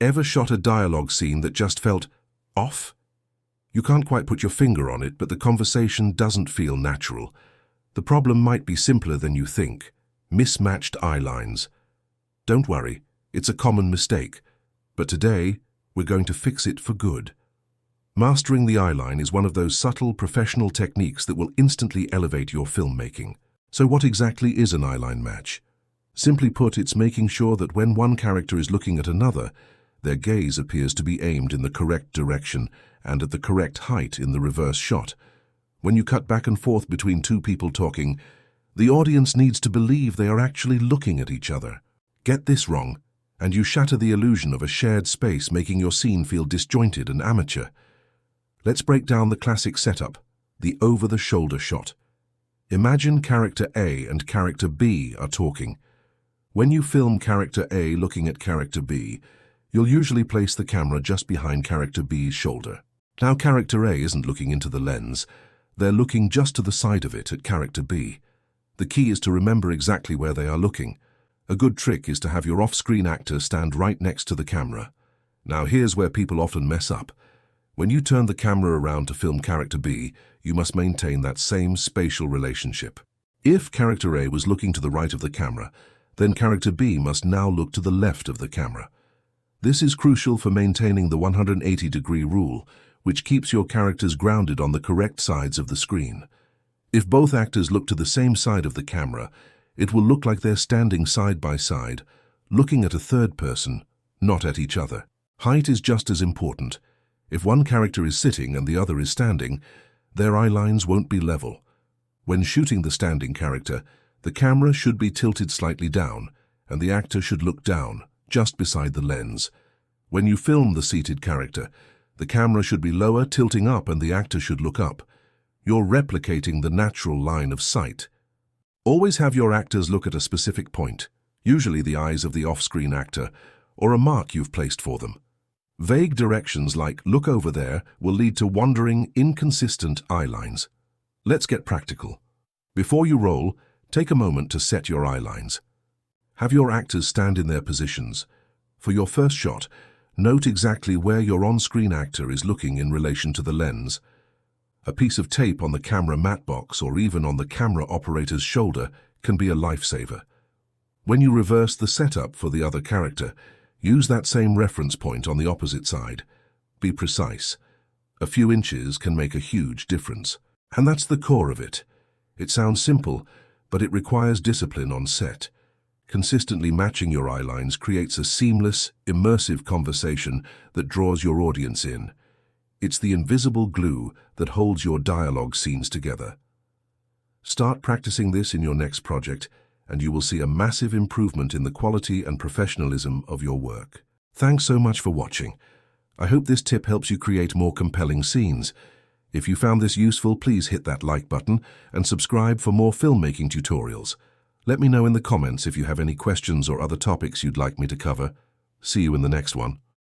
Ever shot a dialogue scene that just felt off? You can't quite put your finger on it, but the conversation doesn't feel natural. The problem might be simpler than you think. Mismatched eyelines. Don't worry, it's a common mistake. But today, we're going to fix it for good. Mastering the eyeline is one of those subtle professional techniques that will instantly elevate your filmmaking. So what exactly is an eyeline match? Simply put, it's making sure that when one character is looking at another, their gaze appears to be aimed in the correct direction and at the correct height in the reverse shot. When you cut back and forth between two people talking, the audience needs to believe they are actually looking at each other. Get this wrong, and you shatter the illusion of a shared space, making your scene feel disjointed and amateur. Let's break down the classic setup, the over-the-shoulder shot. Imagine character A and character B are talking. When you film character A looking at character B, you'll usually place the camera just behind character B's shoulder. Now character A isn't looking into the lens, they're looking just to the side of it at character B. The key is to remember exactly where they are looking. A good trick is to have your off-screen actor stand right next to the camera. Now here's where people often mess up. When you turn the camera around to film character B, you must maintain that same spatial relationship. If character A was looking to the right of the camera, then character B must now look to the left of the camera. This is crucial for maintaining the 180-degree rule, which keeps your characters grounded on the correct sides of the screen. If both actors look to the same side of the camera, it will look like they're standing side by side, looking at a third person, not at each other. Height is just as important. If one character is sitting and the other is standing, their eye lines won't be level. When shooting the standing character, the camera should be tilted slightly down, and the actor should look down, just beside the lens. When you film the seated character, the camera should be lower, tilting up, and the actor should look up. You're replicating the natural line of sight. Always have your actors look at a specific point, usually the eyes of the off-screen actor, or a mark you've placed for them. Vague directions like "look over there" will lead to wandering, inconsistent eye lines. Let's get practical. Before you roll, take a moment to set your eye lines. Have your actors stand in their positions. For your first shot, note exactly where your on-screen actor is looking in relation to the lens. A piece of tape on the camera matte box or even on the camera operator's shoulder can be a lifesaver. When you reverse the setup for the other character, use that same reference point on the opposite side. Be precise. A few inches can make a huge difference. And that's the core of it. It sounds simple, but it requires discipline on set. Consistently matching your eye lines creates a seamless, immersive conversation that draws your audience in. It's the invisible glue that holds your dialogue scenes together. Start practicing this in your next project, and you will see a massive improvement in the quality and professionalism of your work. Thanks so much for watching. I hope this tip helps you create more compelling scenes. If you found this useful, please hit that like button and subscribe for more filmmaking tutorials. Let me know in the comments if you have any questions or other topics you'd like me to cover. See you in the next one.